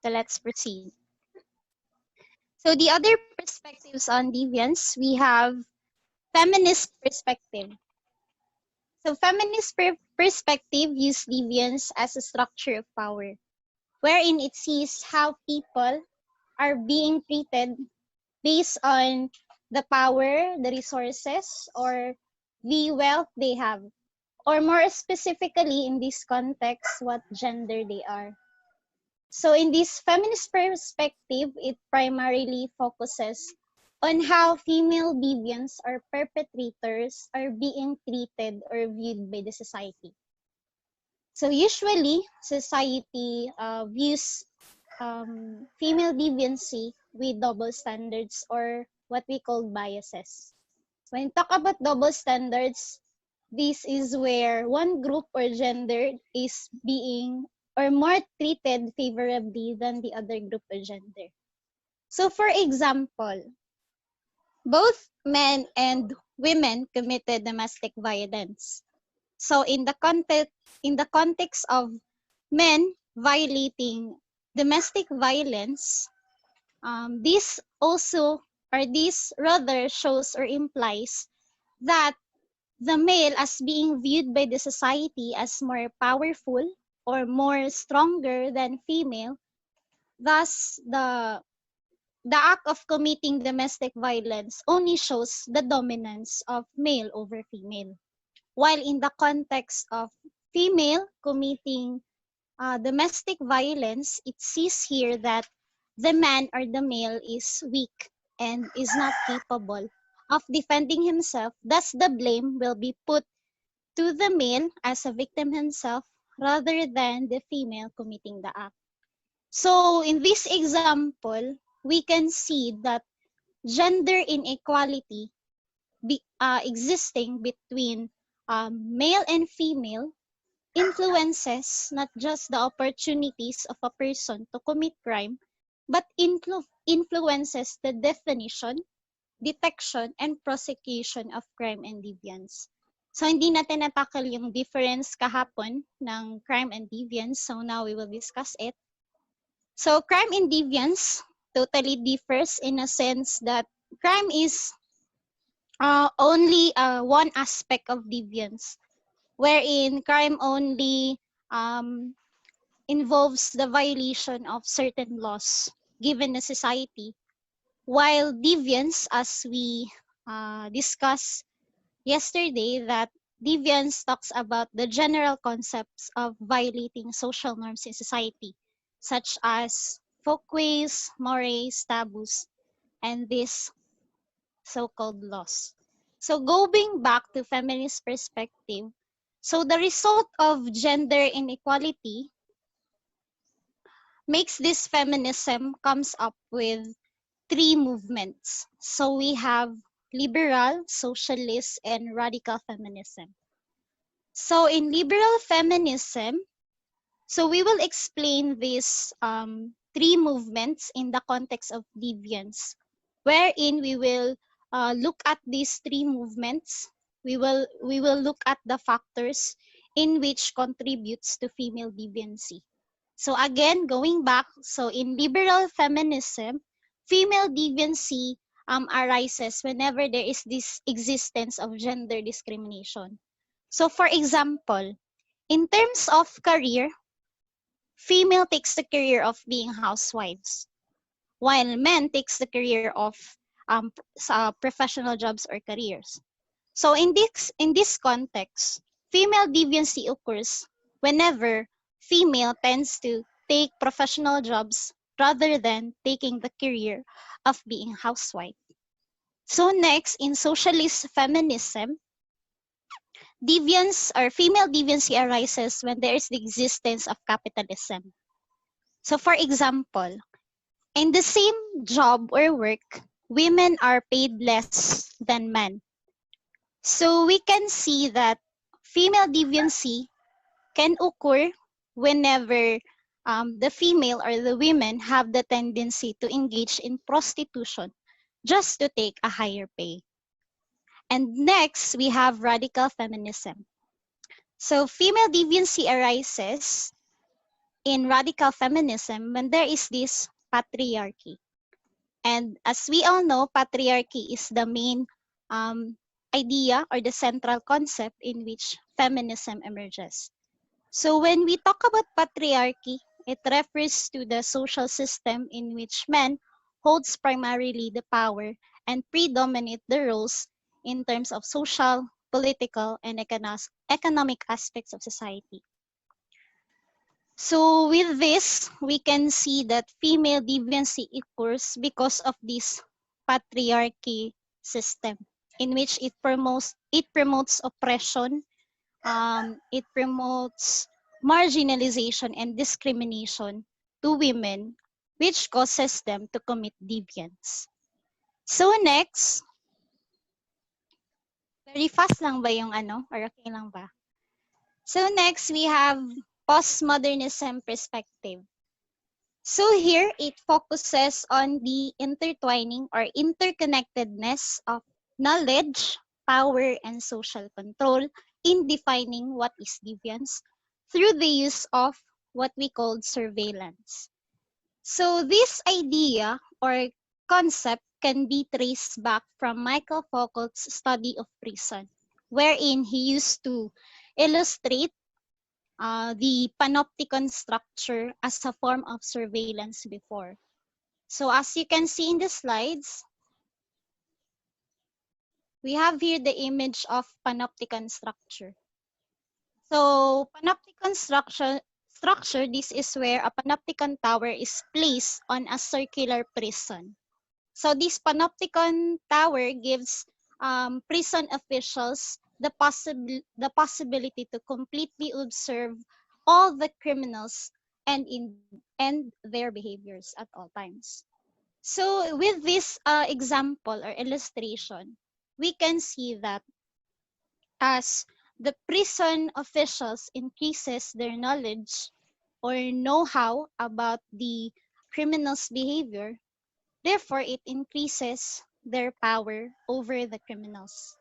So let's proceed. So the other perspectives on deviance, we have feminist perspective. So feminist perspective use deviance as a structure of power, wherein it sees how people are being treated based on the power, the resources, or the wealth they have, or more specifically in this context, what gender they are. So in this feminist perspective, it primarily focuses on how female deviants or perpetrators are being treated or viewed by the society. So usually, society views female deviancy with double standards or what we call biases. When we talk about double standards, this is where one group or gender is being or more treated favorably than the other group or gender. So for example, both men and women committed domestic violence. So in the context of men violating domestic violence, this also or this rather shows or implies that the male as being viewed by the society as more powerful or more stronger than female, thus the act of committing domestic violence only shows the dominance of male over female. While in the context of female committing domestic violence, it sees here that the man or the male is weak and is not capable of defending himself. Thus, the blame will be put to the male as a victim himself rather than the female committing the act. So, in this example, we can see that gender inequality existing between male and female influences not just the opportunities of a person to commit crime, but influences the definition, detection, and prosecution of crime and deviance. So, hindi natin natakal yung difference kahapon ng crime and deviance. So, now we will discuss it. So, crime and deviance totally differs in a sense that crime is only one aspect of deviance, wherein crime only involves the violation of certain laws given the society, while deviance, as we discussed yesterday, that deviance talks about the general concepts of violating social norms in society, such as folkways, mores, taboos, and these so-called laws. So going back to feminist perspective, so the result of gender inequality makes this feminism comes up with three movements. So we have liberal, socialist, and radical feminism. So in liberal feminism, so we will explain these three movements in the context of deviance, wherein we will look at these three movements. We will look at the factors in which contributes to female deviancy. So again, going back, so in liberal feminism, female deviancy arises whenever there is this existence of gender discrimination. So for example, in terms of career, female takes the career of being housewives, while men takes the career of professional jobs or careers. So in this context, female deviancy occurs whenever female tends to take professional jobs rather than taking the career of being housewife. So next, in socialist feminism, deviance or female deviancy arises when there is the existence of capitalism. So for example, in the same job or work, women are paid less than men. So we can see that female deviancy can occur whenever the female or the women have the tendency to engage in prostitution just to take a higher pay. And next, we have radical feminism. So female deviancy arises in radical feminism when there is this patriarchy. And as we all know, patriarchy is the main um, idea or the central concept in which feminism emerges. So when we talk about patriarchy, it refers to the social system in which men holds primarily the power and predominate the roles in terms of social, political, and economic aspects of society. So with this, we can see that female deviancy occurs because of this patriarchy system in which it promotes oppression, it promotes marginalization and discrimination to women, which causes them to commit deviance. So next, very fast lang ba yung ano? Or okay lang ba? So next, we have postmodernism perspective. So here, it focuses on the intertwining or interconnectedness of knowledge, power, and social control in defining what is deviance through the use of what we call surveillance. So this idea or concept can be traced back from Michael Foucault's study of prison, wherein he used to illustrate the panopticon structure as a form of surveillance before. So as you can see in the slides, we have here the image of panopticon structure. So panopticon structure, this is where a panopticon tower is placed on a circular prison. So this panopticon tower gives prison officials the possibility to completely observe all the criminals and their behaviors at all times. So with this example or illustration, we can see that as the prison officials increases their knowledge or know-how about the criminal's behavior, therefore it increases their power over the criminals.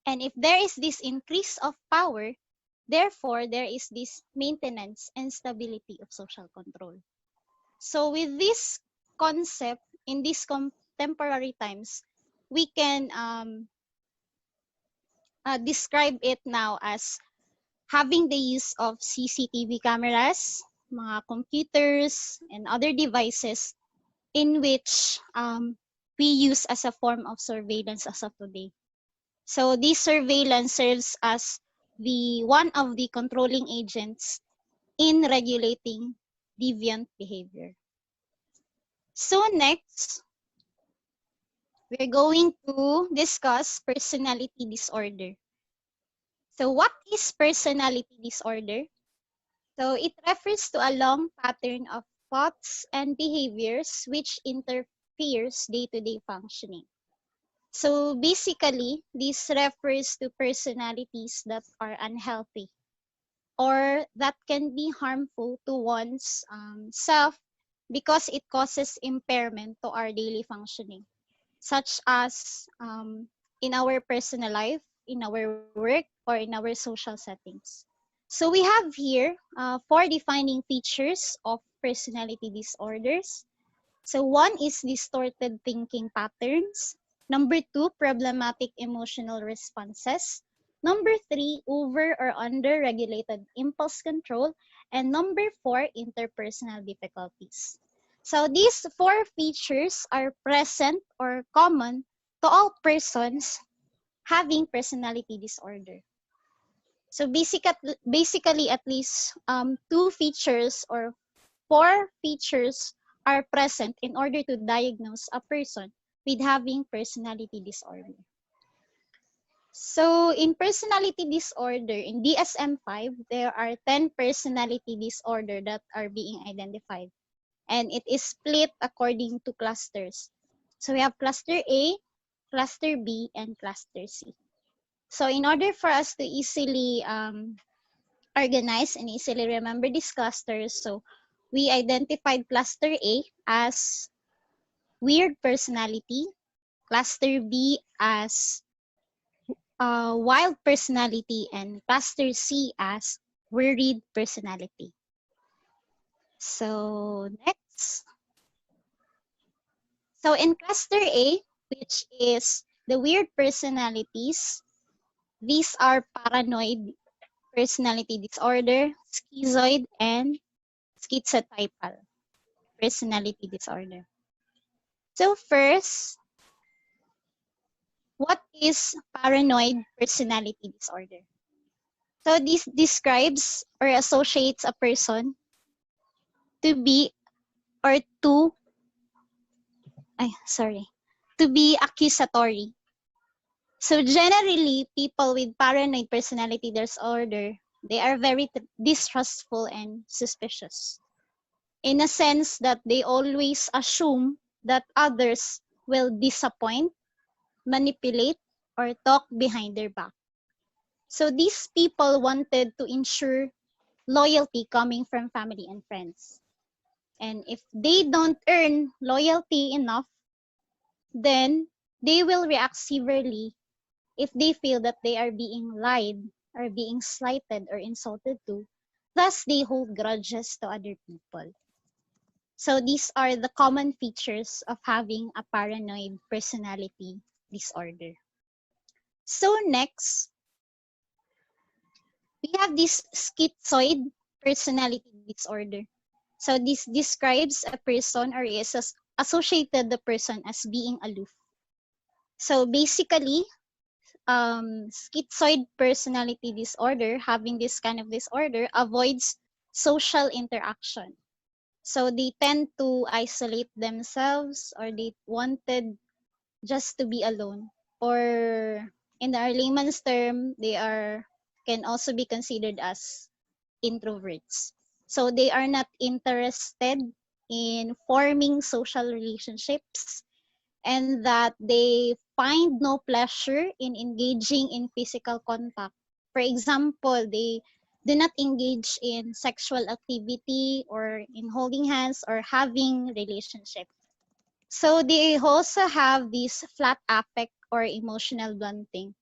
And if there is this increase of power, therefore there is this maintenance and stability of social control. So with this concept in these contemporary times, we can describe it now as having the use of CCTV cameras, mga computers, and other devices in which we use as a form of surveillance as of today. So this surveillance serves as the one of the controlling agents in regulating deviant behavior. So next, we're going to discuss personality disorder. So what is personality disorder? So it refers to a long pattern of thoughts and behaviors which interferes day-to-day functioning. So basically, this refers to personalities that are unhealthy or that can be harmful to one's self because it causes impairment to our daily functioning, such as in our personal life, in our work, or in our social settings. So we have here four defining features of personality disorders. So one is distorted thinking patterns. Number two, problematic emotional responses. Number three, over or under regulated impulse control. And number four, interpersonal difficulties. So these four features are present or common to all persons having personality disorder. So basically at least two features or four features are present in order to diagnose a person with having personality disorder. So in personality disorder, in DSM-5, there are 10 personality disorder that are being identified. And it is split according to clusters. So we have cluster A, cluster B, and cluster C. So in order for us to easily organize and easily remember these clusters, so we identified cluster A as weird personality, cluster B as wild personality, and cluster C as worried personality. So next. So in cluster A, which is the weird personalities, these are paranoid personality disorder, schizoid, and schizotypal personality disorder. So first, what is paranoid personality disorder? So this describes or associates a person to be or to to be accusatory. So generally, people with paranoid personality disorder, they are very distrustful and suspicious. In a sense that they always assume that others will disappoint, manipulate, or talk behind their back. So these people wanted to ensure loyalty coming from family and friends. And if they don't earn loyalty enough, then they will react severely if they feel that they are being lied or being slighted or insulted to. Thus, they hold grudges to other people. So these are the common features of having a paranoid personality disorder. So next, we have this schizoid personality disorder. So this describes a person or is associated the person as being aloof. So basically, schizoid personality disorder, having this kind of disorder, avoids social interaction. So they tend to isolate themselves or they wanted just to be alone. Or in our layman's term, they are can also be considered as introverts. So they are not interested in forming social relationships and that they find no pleasure in engaging in physical contact. For example, they do not engage in sexual activity or in holding hands or having relationship. So they also have this flat affect or emotional blunting.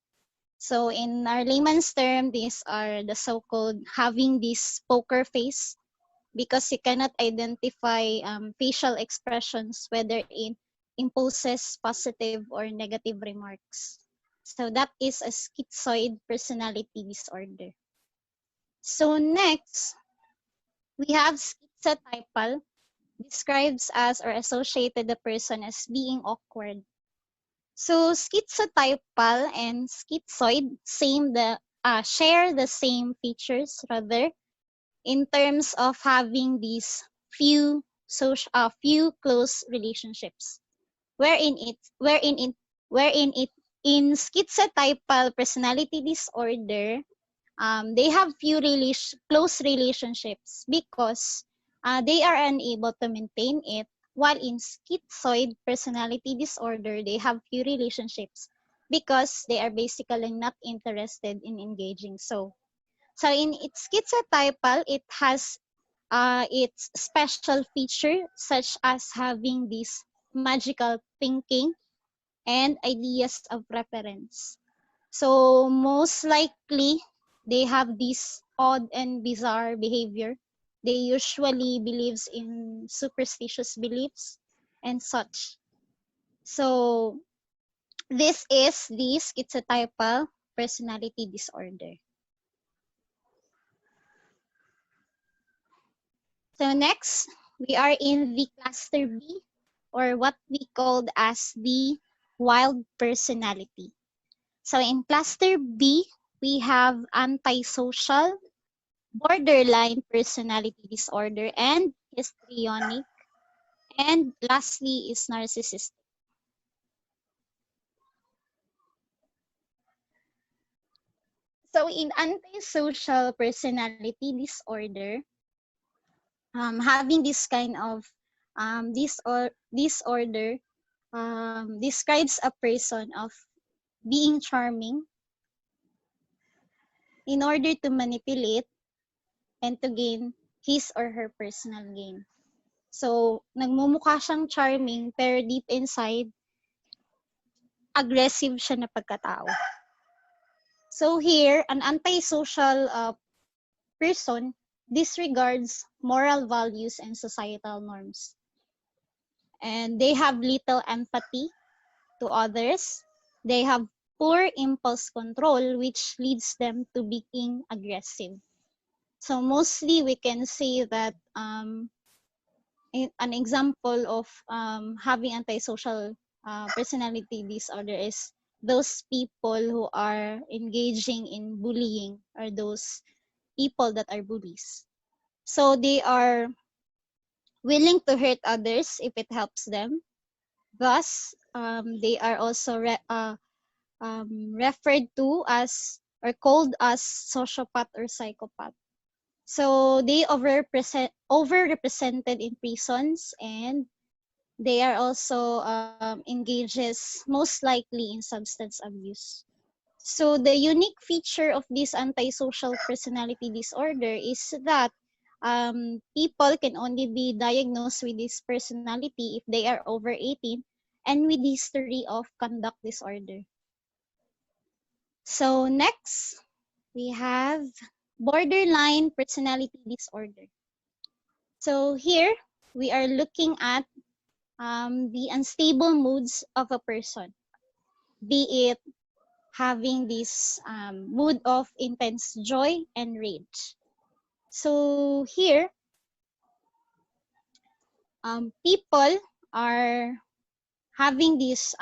So in our layman's term, these are the so-called having this poker face because you cannot identify facial expressions, whether in impulses, positive or negative remarks. So that is a schizoid personality disorder. So next, we have schizotypal, describes as or associated the person as being awkward. So schizotypal and schizoid share the same features rather in terms of having these few close relationships wherein it wherein it in schizotypal personality disorder, they have close relationships because they are unable to maintain it, while in schizoid personality disorder they have few relationships because they are basically not interested in engaging. So in its schizotypal, it has its special feature such as having this magical thinking and ideas of preference. So most likely, they have this odd and bizarre behavior. They usually believes in superstitious beliefs and such. So this is the schizotypal personality disorder. So next, we are in the cluster B, or what we called as the wild personality. So in cluster B, we have antisocial, borderline personality disorder, and histrionic, and lastly is narcissistic. So in antisocial personality disorder, having this kind of disorder describes a person of being charming in order to manipulate and to gain his or her personal gain. So, nagmumukha siyang charming pero deep inside, aggressive siya na pagkatao. So here, an antisocial person disregards moral values and societal norms. And they have little empathy to others. They have poor impulse control, which leads them to being aggressive. So mostly we can say that an example of having antisocial personality disorder is those people who are engaging in bullying, or those people that are bullies. So they are willing to hurt others if it helps them. Thus, they are also referred to as, or called as, sociopath or psychopath. So they overrepresented in prisons, and they are also engages most likely in substance abuse. So the unique feature of this antisocial personality disorder is that people can only be diagnosed with this personality if they are over 18 and with history of conduct disorder. So next, we have borderline personality disorder. So here, we are looking at the unstable moods of a person, be it having this mood of intense joy and rage. So here, people are having these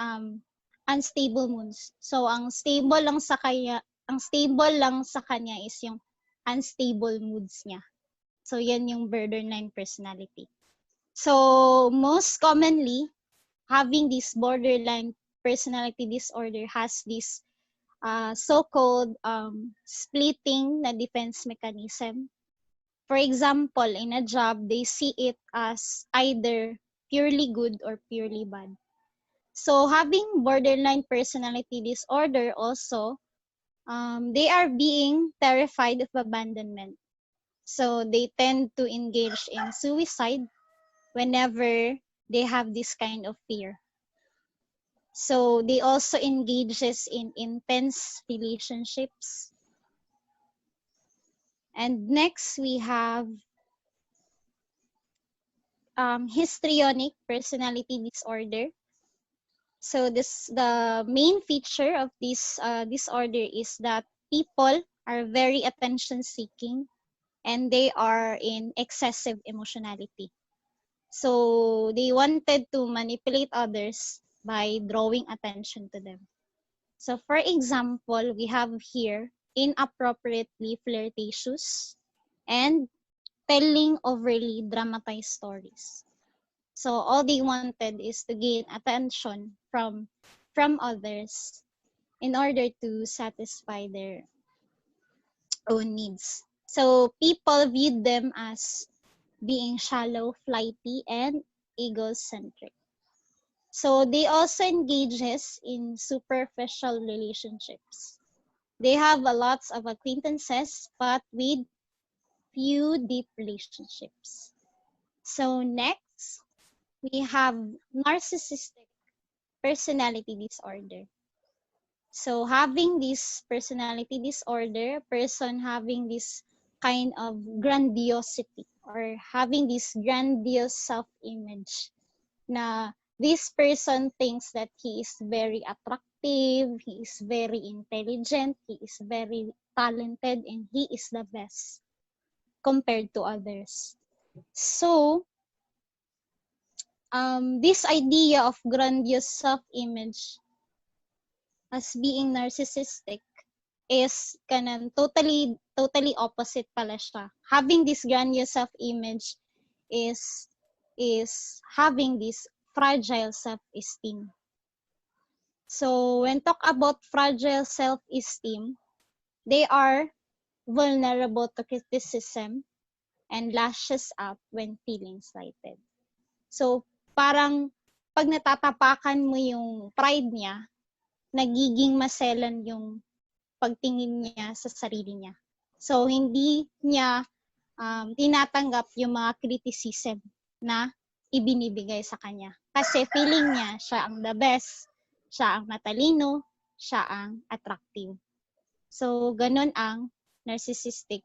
unstable moods. So ang stable lang sa kanya is yung unstable moods niya. So yan yung borderline personality. So most commonly, having this borderline personality disorder has this so-called splitting na defense mechanism. For example, in a job, they see it as either purely good or purely bad. So having borderline personality disorder also, they are being terrified of abandonment. So they tend to engage in suicide whenever they have this kind of fear. So they also engages in intense relationships. And next we have histrionic personality disorder. So the main feature of this disorder is that people are very attention seeking, and they are in excessive emotionality. So they wanted to manipulate others by drawing attention to them. So for example, we have here inappropriately flirtatious and telling overly dramatized stories. So all they wanted is to gain attention from others in order to satisfy their own needs. So people viewed them as being shallow, flighty, and egocentric. So they also engages in superficial relationships. They have a lots of acquaintances, but with few deep relationships. So next, we have narcissistic personality disorder. So having this personality disorder, a person having this kind of grandiosity, or having this grandiose self-image, na this person thinks that he is very attractive, he is very intelligent, he is very talented, and he is the best compared to others. So this idea of grandiose self-image as being narcissistic is kanan totally opposite pala siya. Having this grandiose self-image is having this fragile self-esteem. So when talk about fragile self-esteem, they are vulnerable to criticism and lashes out when feeling slighted. So parang pag natatapakan mo yung pride niya, nagiging maselan yung pagtingin niya sa sarili niya. So hindi niya tinatanggap yung mga criticism na ibinibigay sa kanya. Kasi feeling niya siya ang the best, siya ang matalino, siya ang attractive. So ganun ang narcissistic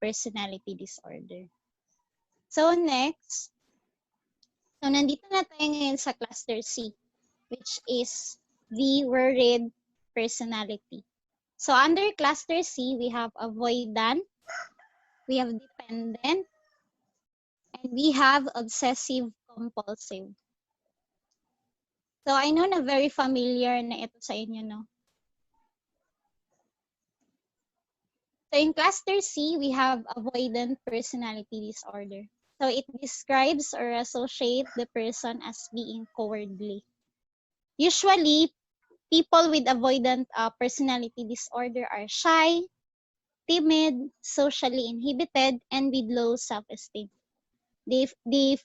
personality disorder. So next, so nandito na tayo ngayon sa cluster C, which is the worried personality. So under cluster C, we have avoidant, we have dependent, and we have obsessive compulsive. So I know na very familiar na ito sa inyo, no? So in cluster C, we have avoidant personality disorder. So it describes or associates the person as being cowardly. Usually, people with avoidant personality disorder are shy, timid, socially inhibited, and with low self-esteem. They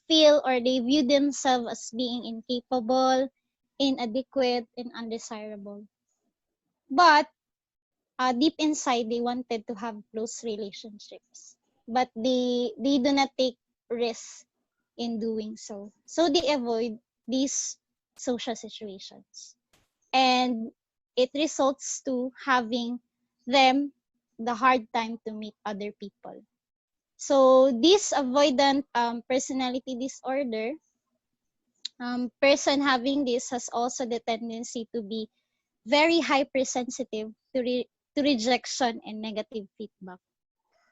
feel or they view themselves as being incapable, inadequate, and undesirable. But deep inside, they wanted to have close relationships, but they do not take risks in doing so. So they avoid these social situations, and it results to having them the hard time to meet other people. So this avoidant personality disorder, person having this has also the tendency to be very hypersensitive to rejection and negative feedback.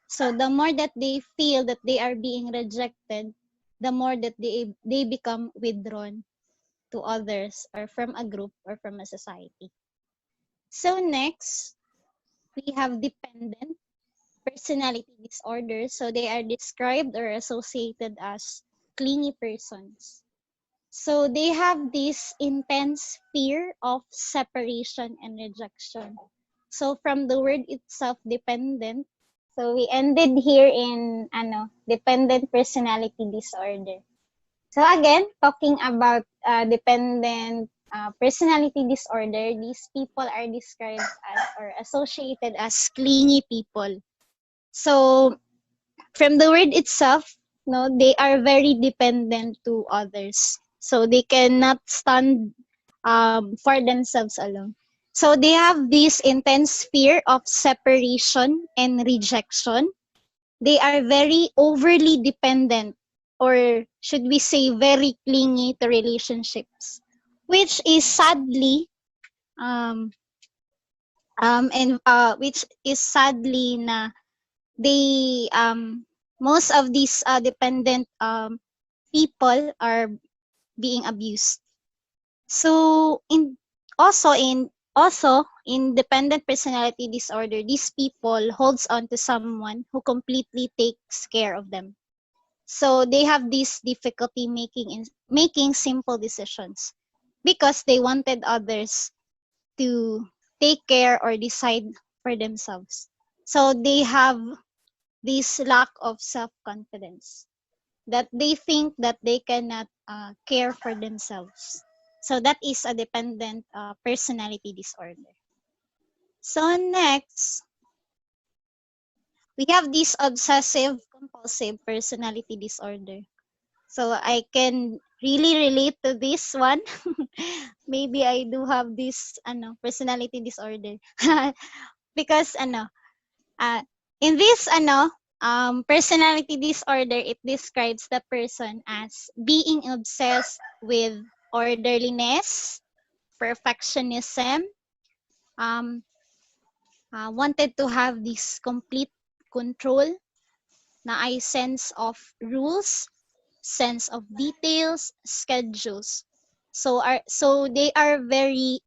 So the more that they feel that they are being rejected, the more that they become withdrawn to others or from a group or from a society. So next, we have dependent personality disorders. So they are described or associated as clingy persons. So they have this intense fear of separation and rejection. So from the word itself, dependent, so we ended here in dependent personality disorder. So again, talking about dependent personality disorder, these people are described as or associated as clingy people. So from the word itself, no, they are very dependent to others. So they cannot stand for themselves alone. So they have this intense fear of separation and rejection. They are very overly dependent, or should we say very clingy to relationships, which is sadly um, which is sadly na they most of these dependent people are being abused. So in dependent personality disorder, these people holds on to someone who completely takes care of them. So they have this difficulty making simple decisions because they wanted others to take care or decide for themselves. So they have this lack of self-confidence that they think that they cannot care for themselves. So that is a dependent personality disorder. So next, we have this obsessive compulsive personality disorder. So I can really relate to this one. Maybe I do have this personality disorder because uh, in this personality disorder, it describes the person as being obsessed with orderliness, perfectionism, um, wanted to have this complete control, na ay sense of rules, sense of details, schedules. So they are very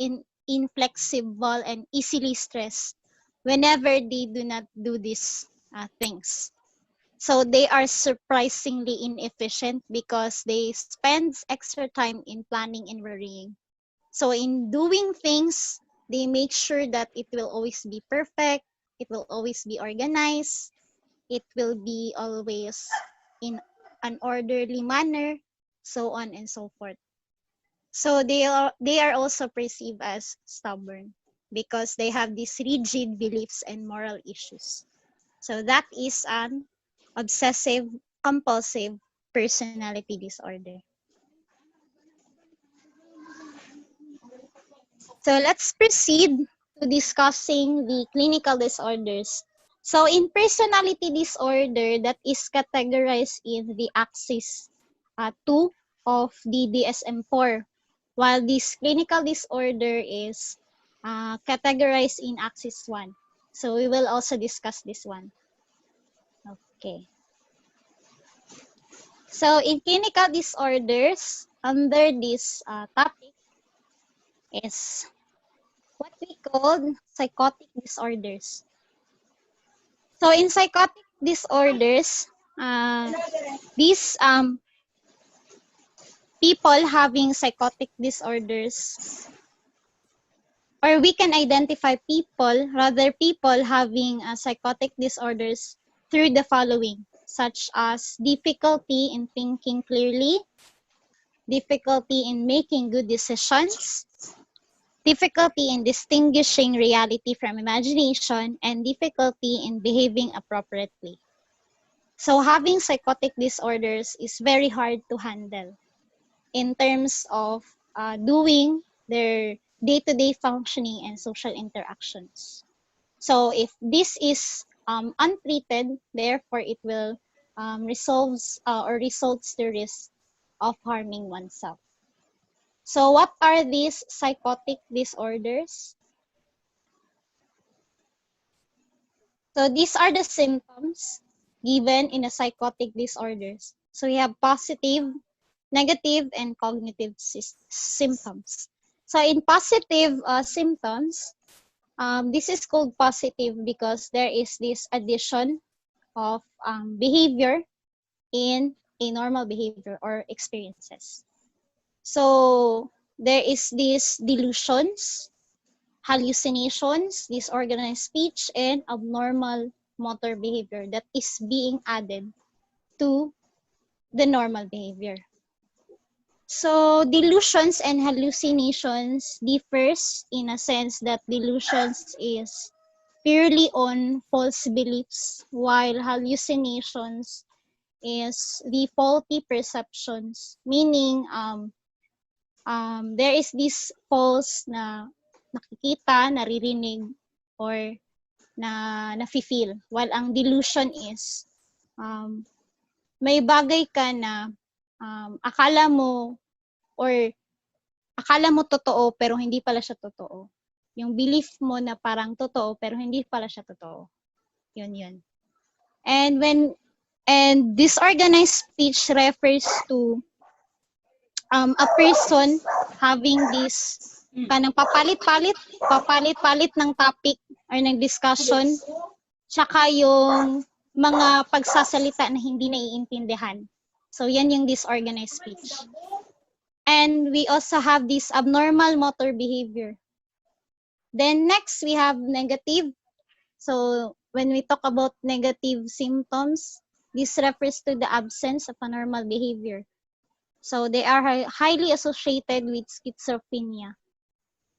inflexible and easily stressed whenever they do not do these things. So they are surprisingly inefficient because they spend extra time in planning and worrying. So in doing things, they make sure that it will always be perfect, it will always be organized, it will be always in an orderly manner, so on and so forth. So they are also perceived as stubborn because they have these rigid beliefs and moral issues. So that is an obsessive compulsive personality disorder. So let's proceed to discussing the clinical disorders. So in personality disorder, that is categorized in the axis 2 of the DSM-4, while this clinical disorder is categorized in axis 1. So we will also discuss this one. Okay. So in clinical disorders, under this topic is what we call psychotic disorders. So in psychotic disorders, these people having psychotic disorders, or we can identify people having psychotic disorders through the following, such as difficulty in thinking clearly, difficulty in making good decisions, difficulty in distinguishing reality from imagination, and difficulty in behaving appropriately. So having psychotic disorders is very hard to handle in terms of doing their day-to-day functioning and social interactions. So if this is untreated, therefore it will resolves or results the risk of harming oneself. So what are these psychotic disorders? So these are the symptoms given in a psychotic disorders. So we have positive, negative, and cognitive symptoms. So in positive symptoms, this is called positive because there is this addition of behavior in a normal behavior or experiences. So there is these delusions, hallucinations, disorganized speech, and abnormal motor behavior that is being added to the normal behavior. So delusions and hallucinations differs in a sense that delusions is purely on false beliefs, while hallucinations is the faulty perceptions, meaning there is this false na nakikita, naririnig, or nafe-feel. While ang delusion is um, may bagay ka na akala mo or akala mo totoo pero hindi pala siya totoo. Yung belief mo na parang totoo pero hindi pala siya totoo. Yun. And disorganized speech refers to a person having this kanang papalit-palit ng topic or ng discussion, tsaka yung mga pagsasalita na hindi naiintindihan. So yan yung disorganized speech. And we also have this abnormal motor behavior. Then next, we have negative. So when we talk about negative symptoms, this refers to the absence of a normal behavior. So they are highly associated with schizophrenia.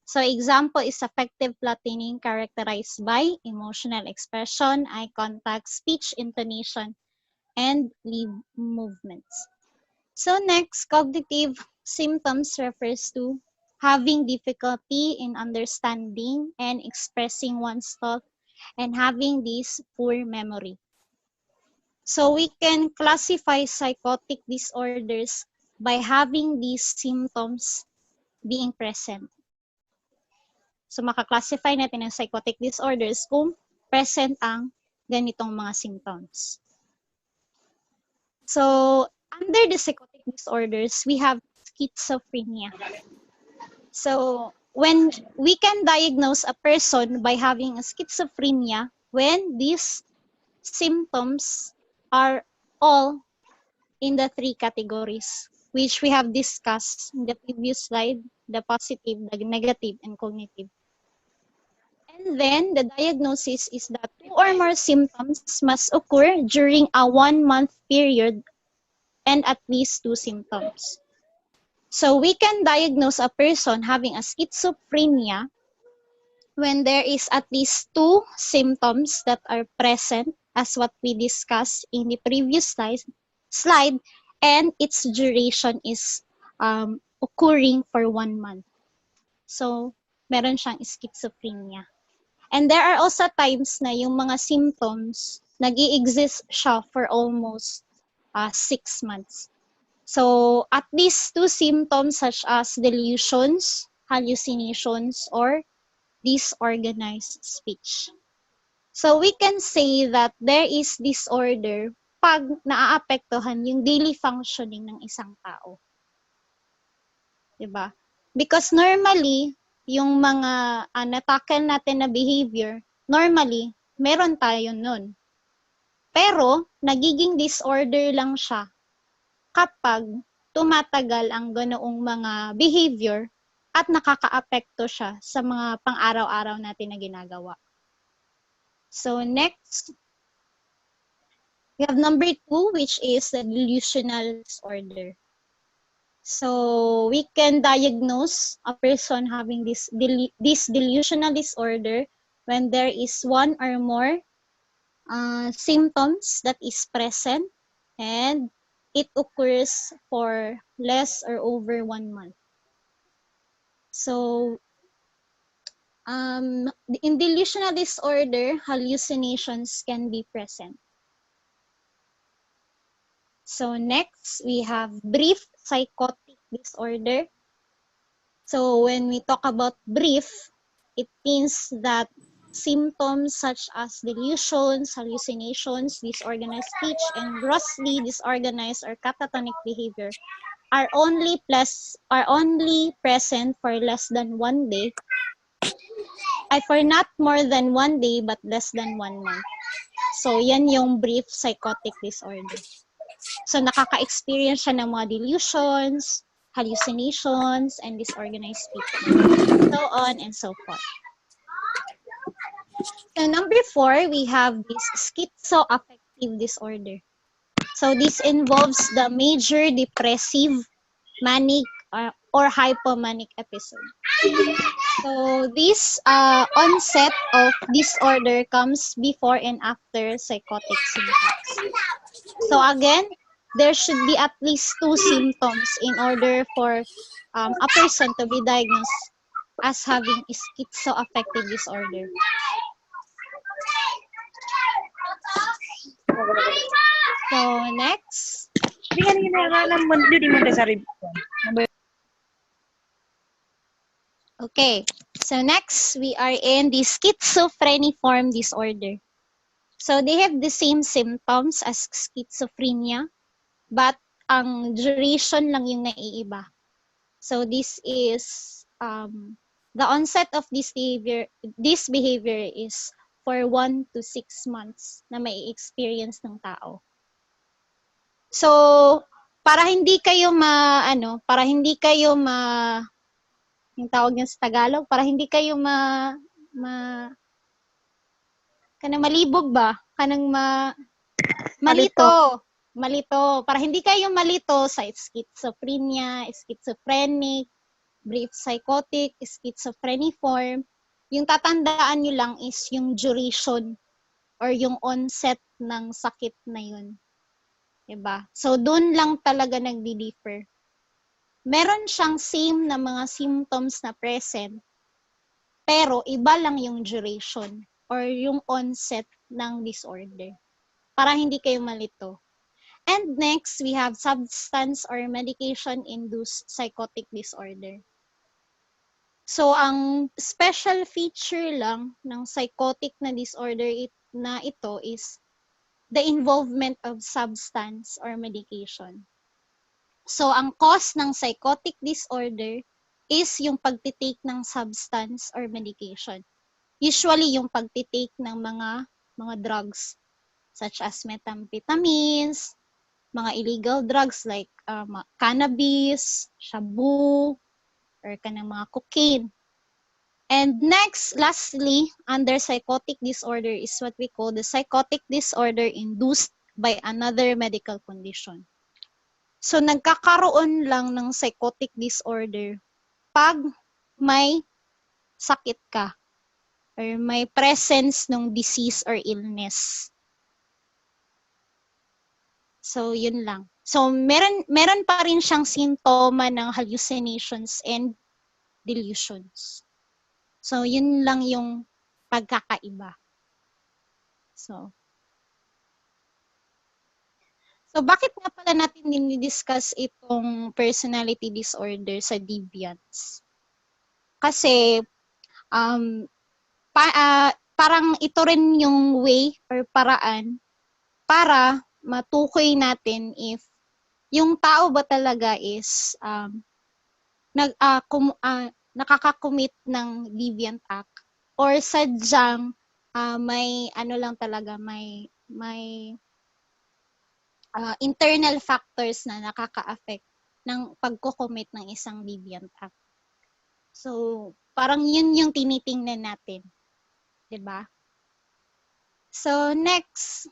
So example is affective flattening characterized by emotional expression, eye contact, speech intonation, and lip movements. So next, cognitive symptoms refers to having difficulty in understanding and expressing one's thought and having this poor memory. So we can classify psychotic disorders by having these symptoms being present. So maka-classify natin ang psychotic disorders kung present ang ganitong mga symptoms. So under the psychotic disorders, we have schizophrenia. So when we can diagnose a person by having a schizophrenia when these symptoms are all in the three categories, which we have discussed in the previous slide, the positive, the negative, and cognitive. And then the diagnosis is that 2 or more symptoms must occur during a 1-month period and at least 2 symptoms. So we can diagnose a person having a schizophrenia when there is at least 2 symptoms that are present, as what we discussed in the previous slide, and its duration is occurring for 1 month. So meron siyang schizophrenia. And there are also times na yung mga symptoms, nag-i-exist siya for almost 6 months. So, at least 2 symptoms such as delusions, hallucinations, or disorganized speech. So, we can say that there is disorder pag naaapektuhan yung daily functioning ng isang tao. Diba? Because normally, yung mga natackle natin na behavior, normally, meron tayo nun. Pero, nagiging disorder lang siya kapag tumatagal ang ganoong mga behavior at nakakaapekto siya sa mga pang-araw-araw natin na ginagawa. So, next, we have number 2, which is the delusional disorder. So, we can diagnose a person having this delusional disorder when there is one or more symptoms that is present and it occurs for less or over 1 month. So, in delusional disorder, hallucinations can be present. So next, we have brief psychotic disorder. So when we talk about brief, it means that symptoms such as delusions, hallucinations, disorganized speech, and grossly disorganized or catatonic behavior are only present for less than 1 day, for not more than 1 day but less than 1 month. So yan yung brief psychotic disorder. So nakaka-experience siya ng mga delusions, hallucinations, and disorganized speech, so on and so forth. So number 4, we have this schizoaffective disorder. So this involves the major depressive, manic, or hypomanic episode. So this onset of disorder comes before and after psychotic symptoms. So again, there should be at least 2 symptoms in order for a person to be diagnosed as having schizoaffective disorder. So next. Okay, so next we are in the schizophreniform disorder. So they have the same symptoms as schizophrenia, but ang duration lang yung naiiba. So this is the onset of this behavior is for 1 to 6 months na may experience ng tao. So para hindi kayo yung tawag niya sa Tagalog, para hindi kayo kanang malibog ba? Kanang malito. Para hindi kayo malito sa schizophrenia, schizophrenic, brief psychotic, schizophreniform, yung tatandaan nyo lang is yung duration or yung onset ng sakit na yun. Diba? So, dun lang talaga nagdi-differ. Meron siyang same na mga symptoms na present, pero iba lang yung duration or yung onset ng disorder. Para hindi kayo malito. And next, we have substance or medication-induced psychotic disorder. So, ang special feature lang ng psychotic na disorder na ito is the involvement of substance or medication. So, ang cause ng psychotic disorder is yung pagtitake ng substance or medication. Usually, yung pagtitake ng mga drugs such as methamphetamines, mga illegal drugs like cannabis, shabu, or kanang mga cocaine. And next, lastly, under psychotic disorder is what we call the psychotic disorder induced by another medical condition. So, nagkakaroon lang ng psychotic disorder pag may sakit ka or may presence ng disease or illness. So, yun lang. So, meron pa rin siyang simptoma ng hallucinations and delusions. So, yun lang yung pagkakaiba. So bakit nga pala natin dinidiscuss itong personality disorder sa deviants? Kasi parang ito rin yung way or paraan para matukoy natin if yung tao ba talaga is nakaka-commit ng deviant act or sadyang may ano lang talaga may internal factors na nakaka-affect ng pagko-commit ng isang deviant act. So, parang yun yung tinitingnan natin. 'Di ba? So, next.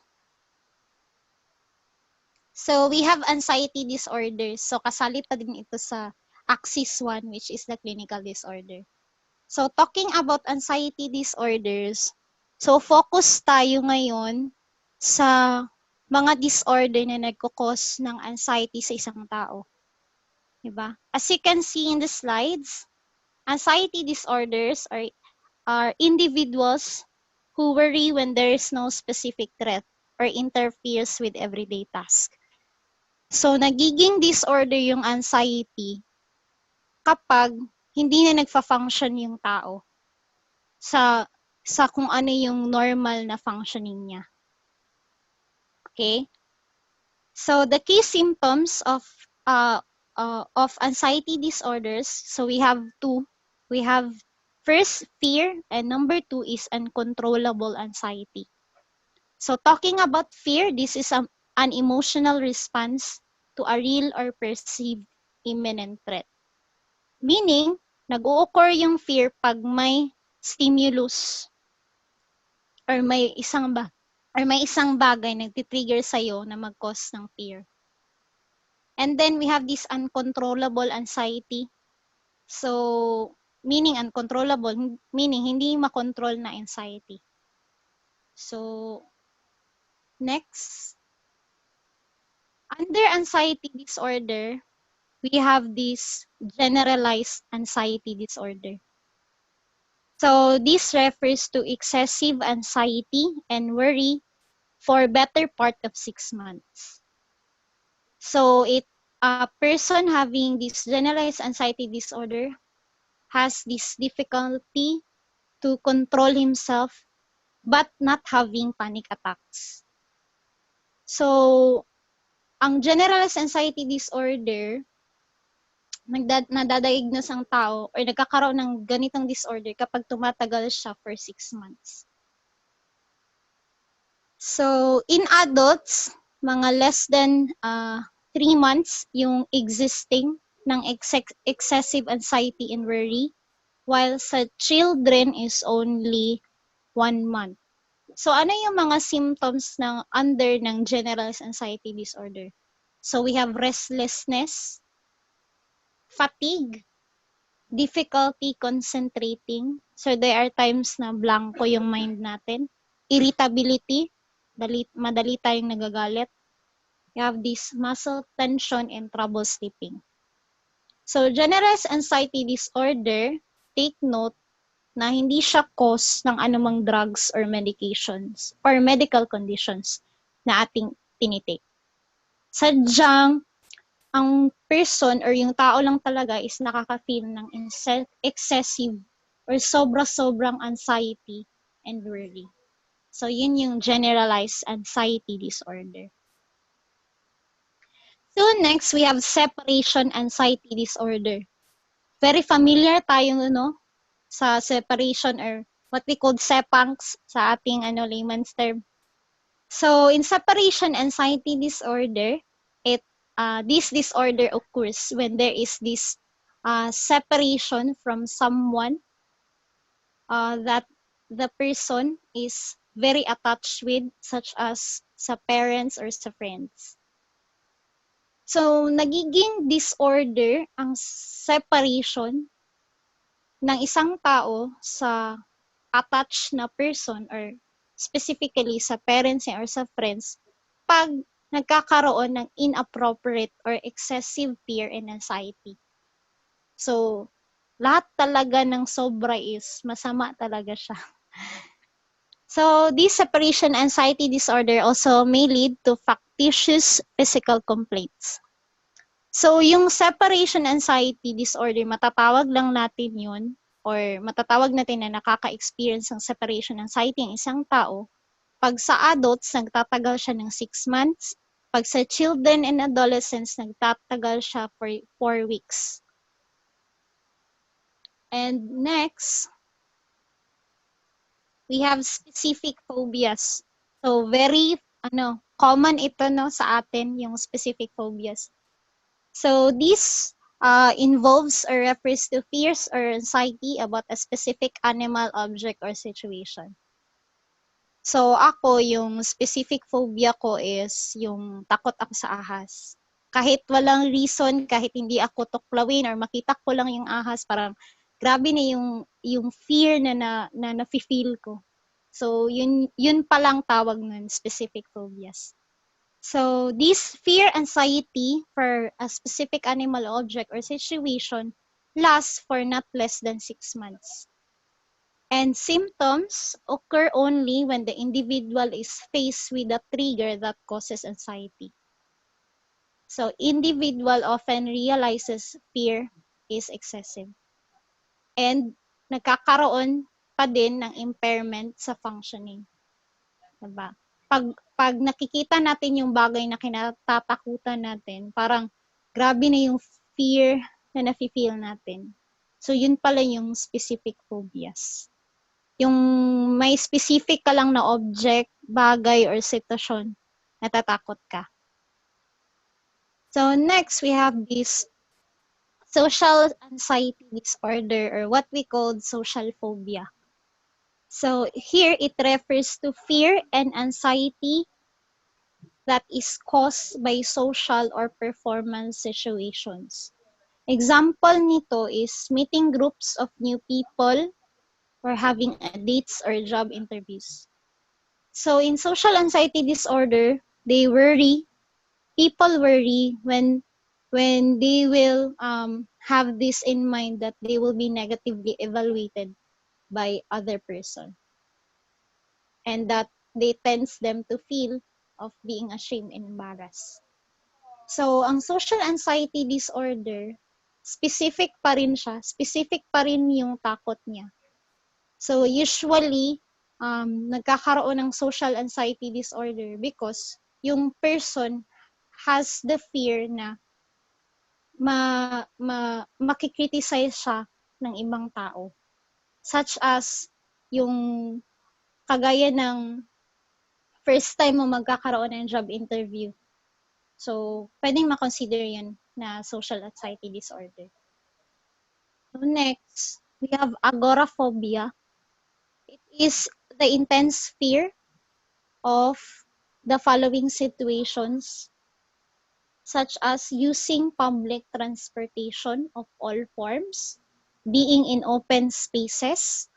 So, we have anxiety disorders. So, kasali pa din ito sa axis 1, which is the clinical disorder. So, talking about anxiety disorders, so focus tayo ngayon sa mga disorder na nagko-cause ng anxiety sa isang tao. Diba? As you can see in the slides, anxiety disorders are individuals who worry when there is no specific threat or interferes with everyday tasks. So, nagiging disorder yung anxiety kapag hindi na nagfa-function yung tao sa kung ano yung normal na functioning niya. Okay? So, the key symptoms of anxiety disorders, so we have two. We have first, fear, and number 2 is uncontrollable anxiety. So, talking about fear, this is an emotional response to a real or perceived imminent threat. Meaning, nag-o-occur yung fear pag may stimulus or may isang bagay nagti-trigger sa'yo na mag-cause ng fear. And then we have this uncontrollable anxiety. So, meaning uncontrollable, meaning hindi makontrol na anxiety. So, next. Under anxiety disorder, we have this generalized anxiety disorder. So, this refers to excessive anxiety and worry for better part of 6 months. So, a person having this generalized anxiety disorder has this difficulty to control himself but not having panic attacks. So, ang generalized anxiety disorder, nadadiagnose ang tao or nagkakaroon ng ganitong disorder kapag tumatagal siya for 6 months. So, in adults, mga less than 3 months yung existing ng excessive anxiety and worry, while sa children is only 1 month. So, ano yung mga symptoms ng under ng generalized anxiety disorder? So, we have restlessness, fatigue, difficulty concentrating. So, there are times na blanco yung mind natin. Irritability, madali tayong nagagalit. You have this muscle tension and trouble sleeping. So, generalized anxiety disorder, take note na hindi siya cause ng anumang drugs or medications or medical conditions na ating tinitake. Sadyang ang person or yung tao lang talaga is nakaka-feel ng excessive or sobra-sobrang anxiety and worry. So, yun yung generalized anxiety disorder. So, next, we have separation anxiety disorder. Very familiar tayo, sa separation or what we call sepangs sa ating layman's term. So, in separation anxiety disorder, this disorder occurs when there is this separation from someone that the person is very attached with, such as sa parents or sa friends. So, nagiging disorder ang separation ng isang tao sa attached na person or specifically sa parents niya or sa friends pag nagkakaroon ng inappropriate or excessive fear and anxiety. So, lahat talaga ng sobra is masama talaga siya. So this separation anxiety disorder also may lead to factitious physical complaints. So yung separation anxiety disorder, matatawag lang natin yun or matatawag natin na nakaka-experience ng separation anxiety ang isang tao. Pag sa adults, nagtatagal siya ng 6 months. Pag sa children and adolescents, nagtatagal siya for 4 weeks. And next, we have specific phobias. So very common ito sa atin yung specific phobias. So this involves or refers to fears or anxiety about a specific animal, object, or situation. So ako, yung specific phobia ko is yung takot ako sa ahas. Kahit walang reason, kahit hindi ako tuklawin or makita ko lang yung ahas, parang grabe na yung fear na nafe-feel ko. So yun pa lang tawag nun, specific phobias. So this fear anxiety for a specific animal, object, or situation lasts for not less than 6 months. And symptoms occur only when the individual is faced with a trigger that causes anxiety. So individual often realizes fear is excessive. And nagkakaroon pa din ng impairment sa functioning. Diba? Pag nakikita natin yung bagay na kinatatakutan natin, parang grabe na yung fear na nafe-feel natin. So yun pala yung specific phobias. Yung may specific ka lang na object, bagay, or sitwasyon, natatakot ka. So next, we have this social anxiety disorder or what we call social phobia. So here, it refers to fear and anxiety that is caused by social or performance situations. Example nito is meeting groups of new people or having a dates or job interviews. So in social anxiety disorder, people worry when they will have this in mind that they will be negatively evaluated by other person. And that they tends them to feel of being ashamed and embarrassed. So, ang social anxiety disorder, specific pa rin siya. Specific pa rin yung takot niya. So, usually, nagkakaroon ng social anxiety disorder because yung person has the fear na makikriticize siya ng ibang tao. Such as, yung kagaya ng first time mo magkakaroon ng job interview. So, pwedeng makonsider yan na social anxiety disorder. So, next, we have agoraphobia. It is the intense fear of the following situations, such as using public transportation of all forms, being in open spaces,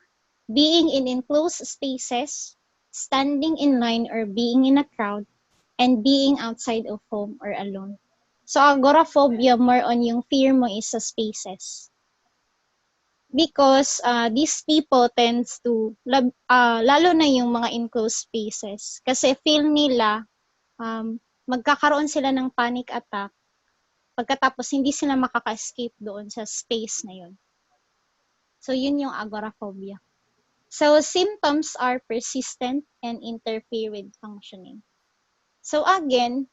being in enclosed spaces, standing in line or being in a crowd, and being outside of home or alone. So, agoraphobia, more on yung fear mo is sa spaces. Because these people tends to, lalo na yung mga enclosed spaces, kasi feel nila, magkakaroon sila ng panic attack pagkatapos hindi sila makaka-escape doon sa space na yun. So, yun yung agoraphobia. So, symptoms are persistent and interfere with functioning. So, again,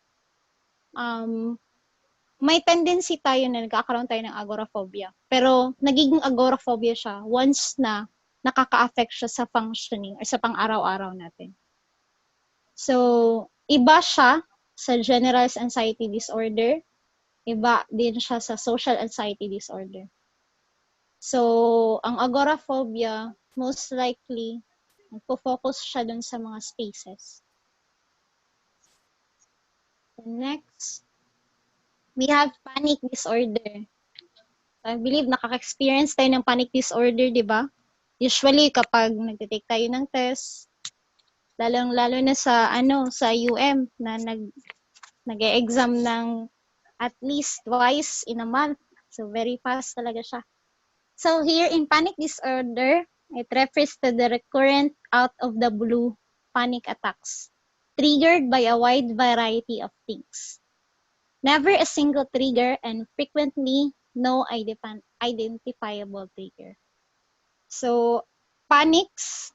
may tendency tayo na nagkakaroon tayo ng agoraphobia. Pero, nagiging agoraphobia siya once na nakaka-affect siya sa functioning or sa pang-araw-araw natin. So, iba siya sa general anxiety disorder. Iba din siya sa social anxiety disorder. So, ang agoraphobia, most likely, nagpo-focus siya dun sa mga spaces. Next, we have panic disorder. I believe nakaka-experience tayo ng panic disorder, di ba? Usually, kapag nag-take tayo ng test, lalo na sa UM na nag-e-exam ng at least twice in a month. So, very fast talaga siya. So, here in panic disorder, it refers to the recurrent out of the blue panic attacks, triggered by a wide variety of things. Never a single trigger and frequently no identifiable trigger. So, panics,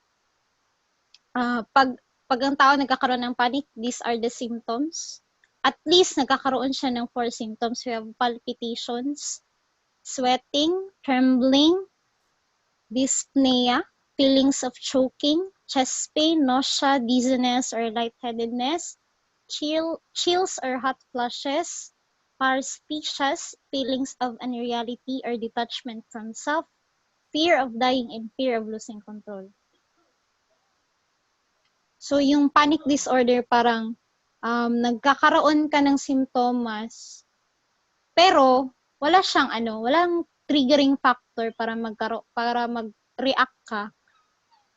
pag ang tao nagkakaroon ng panic, these are the symptoms. At least nagkakaroon siya ng 4 symptoms. We have palpitations, sweating, trembling, dyspnea, feelings of choking, chest pain, nausea, dizziness or lightheadedness, chills or hot flushes, paresthesias, feelings of unreality or detachment from self, fear of dying, and fear of losing control. So, yung panic disorder, parang nagkakaroon ka ng simptomas, pero wala siyang walang triggering factor para mag-react ka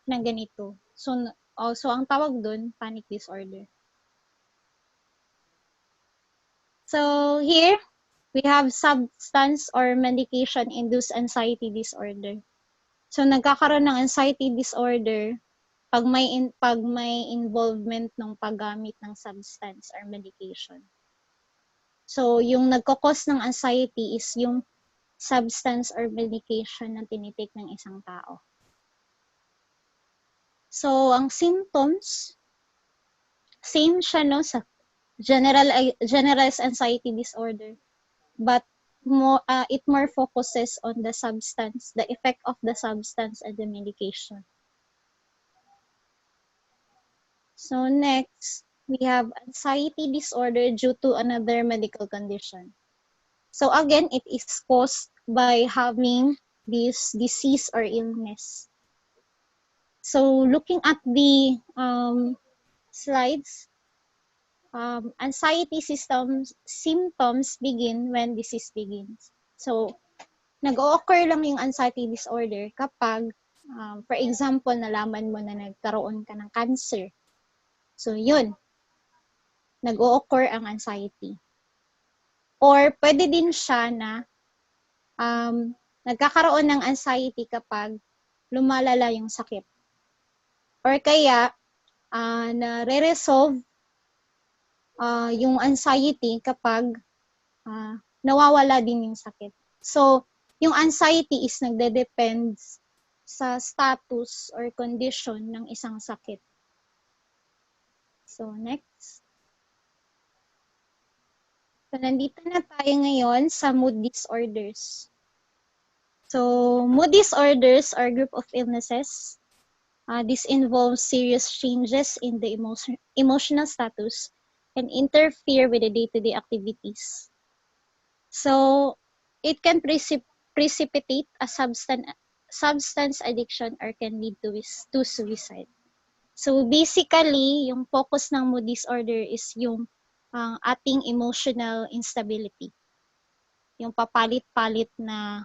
ng ganito. So ang tawag doon, panic disorder. So, here, we have substance or medication-induced anxiety disorder. So, nagkakaroon ng anxiety disorder pag may involvement ng paggamit ng substance or medication. So, yung nagkakos ng anxiety is yung substance or medication na tinitake ng isang tao. So, ang symptoms, same siya no sa generalized anxiety disorder, but it more focuses on the substance, the effect of the substance and the medication. So next, we have anxiety disorder due to another medical condition. So again, it is caused by having this disease or illness. So looking at the slides, anxiety symptoms begin when disease begins. So nag-o-occur lang yung anxiety disorder kapag, for example, nalaman mo na nagkaroon ka ng cancer. So yun, nag-o-occur ang anxiety. Or pwede din siya na nagkakaroon ng anxiety kapag lumalala yung sakit. Or kaya, nare-resolve yung anxiety kapag nawawala din yung sakit. So, yung anxiety is nagde-depend sa status or condition ng isang sakit. So, next. So, nandito na tayo ngayon sa mood disorders. So, mood disorders are a group of illnesses. This involves serious changes in the emotional status and interfere with the day-to-day activities. So, it can precipitate a substance addiction or can lead to suicide. So, basically, yung focus ng mood disorder is yung ating emotional instability. Yung papalit-palit na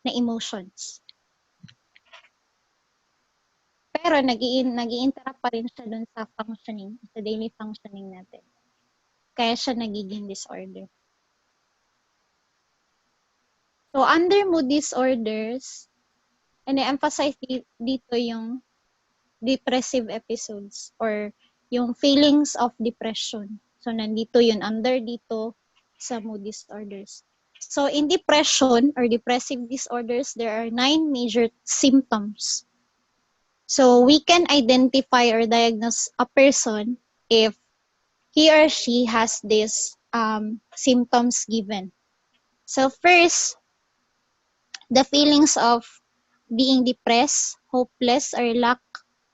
emotions. Pero nag-i-interrupt pa rin siya dun sa functioning, sa daily functioning natin. Kaya siya nagiging disorder. So, under mood disorders, and I-emphasize dito yung depressive episodes or yung feelings of depression. So, nandito yun, under dito sa mood disorders. So, in depression or depressive disorders, there are 9 major symptoms. So, we can identify or diagnose a person if he or she has these symptoms given. So, first, the feelings of being depressed, hopeless, or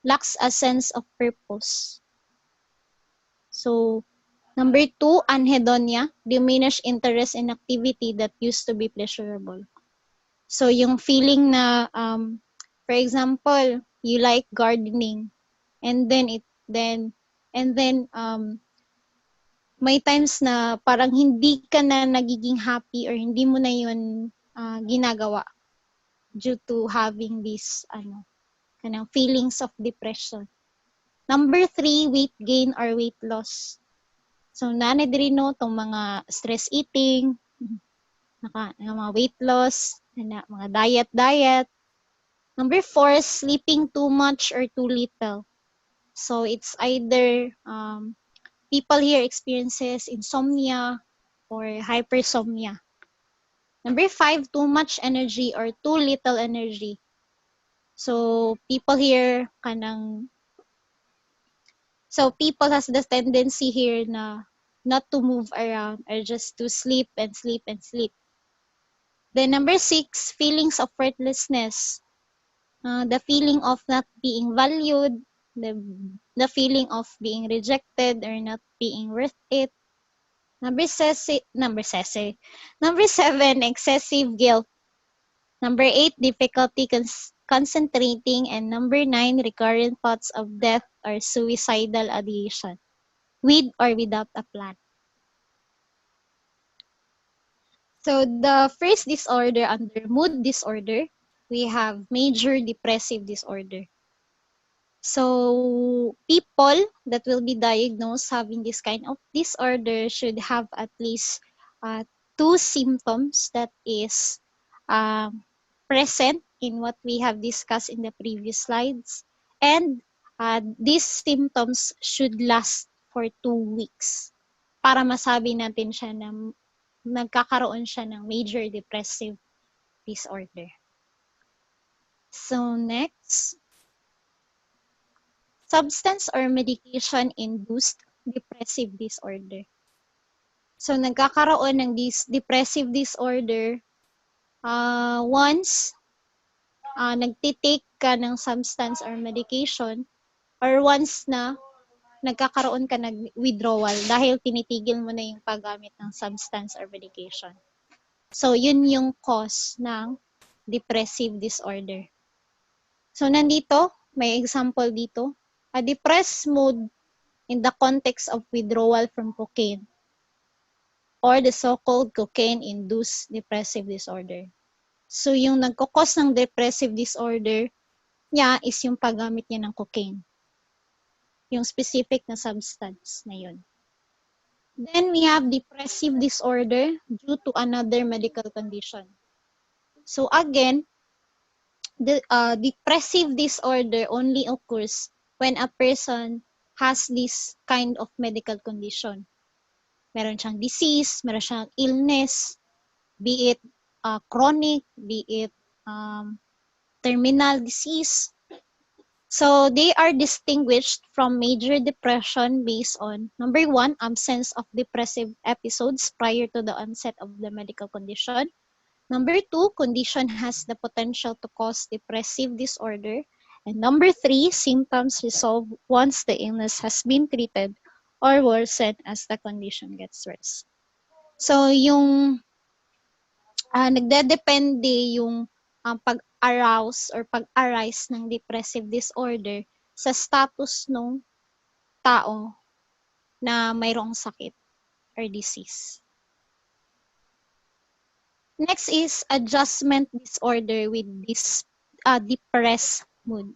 lacks a sense of purpose. So, number 2, anhedonia, diminished interest in activity that used to be pleasurable. So, yung feeling na, for example, you like gardening, and then may times na parang hindi ka na nagiging happy or hindi mo na yun ginagawa due to having this kanang feelings of depression. Number 3, weight gain or weight loss. So, nanay diri no, itong mga stress eating, mga weight loss, mga diet. Number 4, sleeping too much or too little. So it's either people here experiences insomnia or hypersomnia. Number 5, too much energy or too little energy. So people here people has the tendency here na not to move around or just to sleep and sleep and sleep. Then number 6, feelings of worthlessness. The feeling of not being valued, the, the feeling of being rejected or not being worth it. Number 7, excessive guilt. Number 8, difficulty concentrating. And number 9, recurrent thoughts of death or suicidal ideation, with or without a plan. So the first disorder under mood disorder, we have major depressive disorder. So people that will be diagnosed having this kind of disorder should have at least uh, two symptoms that is um, present in what we have discussed in the previous slides. And these symptoms should last for 2 weeks para masabi natin siya na nagkakaroon siya ng major depressive disorder. So next, substance or medication-induced depressive disorder. So, nagkakaroon ng depressive disorder once nagtitake ka ng substance or medication or once na nagkakaroon ka ng withdrawal dahil tinitigil mo na yung paggamit ng substance or medication. So, yun yung cause ng depressive disorder. So, nandito, may example dito. A depressed mood in the context of withdrawal from cocaine or the so-called cocaine-induced depressive disorder. So, yung nagkukos ng depressive disorder niya is yung paggamit niya ng cocaine. Yung specific na substance na yun. Then, we have depressive disorder due to another medical condition. So, again, the depressive disorder only occurs when a person has this kind of medical condition. Meron siyang disease, meron siyang illness, be it chronic, be it terminal disease. So they are distinguished from major depression based on, number 1, absence of depressive episodes prior to the onset of the medical condition. Number 2, condition has the potential to cause depressive disorder. And number 3, symptoms resolve once the illness has been treated or worsened as the condition gets worse. So, yung nagdedepende yung pag-arouse or pag-arise ng depressive disorder sa status ng tao na mayroong sakit or disease. Next is adjustment disorder with this depressed mood.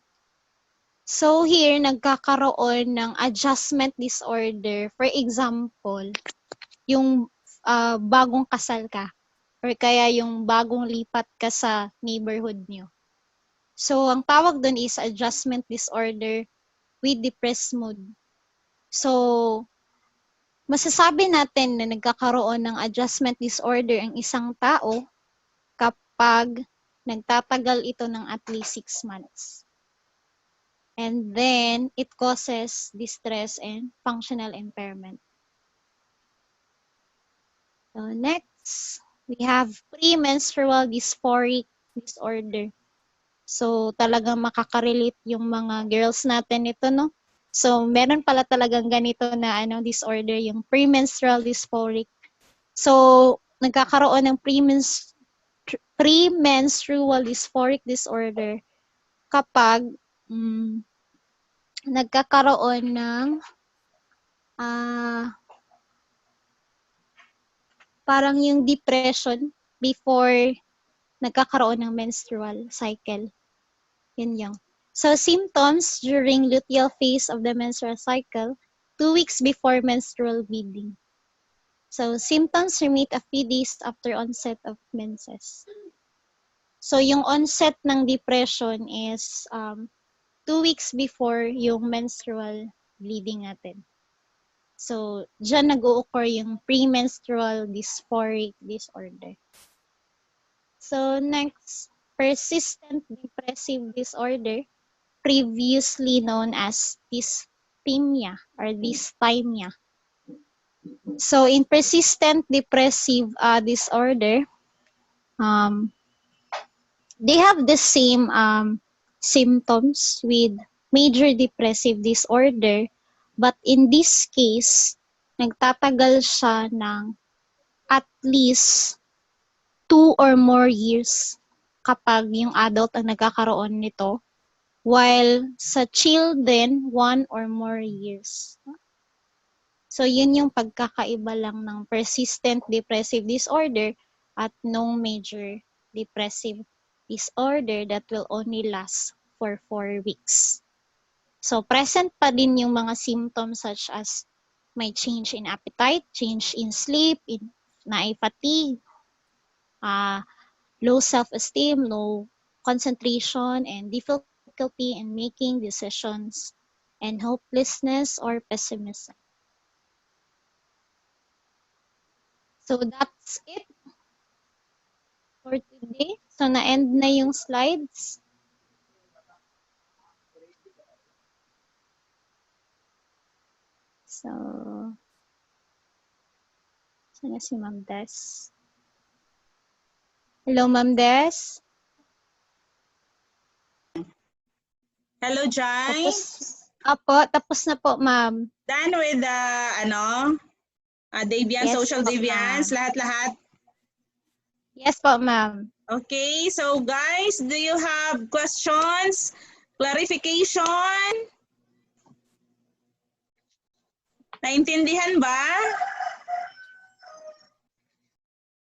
So here, nagkakaroon ng adjustment disorder. For example, yung bagong kasal ka or kaya yung bagong lipat ka sa neighborhood nyo. So, ang tawag dun is adjustment disorder with depressed mood. So, masasabi natin na nagkakaroon ng adjustment disorder ang isang tao kapag nagtatagal ito ng at least 6 months. And then, it causes distress and functional impairment. So, next, we have premenstrual dysphoric disorder. So, talagang makakarelate yung mga girls natin nito, no? So, meron pala talagang ganito na disorder, yung premenstrual dysphoric. So, nagkakaroon ng premenstrual dysphoric disorder kapag nagkakaroon ng parang yung depression before nagkakaroon ng menstrual cycle. Yun yung. So, symptoms during luteal phase of the menstrual cycle, 2 weeks before menstrual bleeding. So, symptoms remit a few days after onset of menses. So, yung onset ng depression is 2 weeks before yung menstrual bleeding natin. So, dyan nag-o-occur yung premenstrual dysphoric disorder. So, next, persistent depressive disorder, previously known as dysthymia or dysthymia. So, in persistent depressive disorder, they have the same symptoms with major depressive disorder, but in this case, nagtatagal siya ng at least 2 or more years kapag yung adult ang nagkakaroon nito, while sa children, 1 or more years. So, yun yung pagkakaiba lang ng persistent depressive disorder at no major depressive disorder that will only last for 4 weeks. So, present pa din yung mga symptoms such as may change in appetite, change in sleep, fatigue, low self-esteem, low concentration, and difficulty in making decisions, and hopelessness or pessimism. So that's it for today. So na-end na yung slides. So, sana si Ma'am Des? Hello, Ma'am Des? Hello, Jai. Tapos na po, Ma'am. Done with the, deviance, Yes social po, deviance, ma'am. lahat-lahat? Yes po, Ma'am. Okay, so guys, do you have questions? Clarification? Naintindihan ba?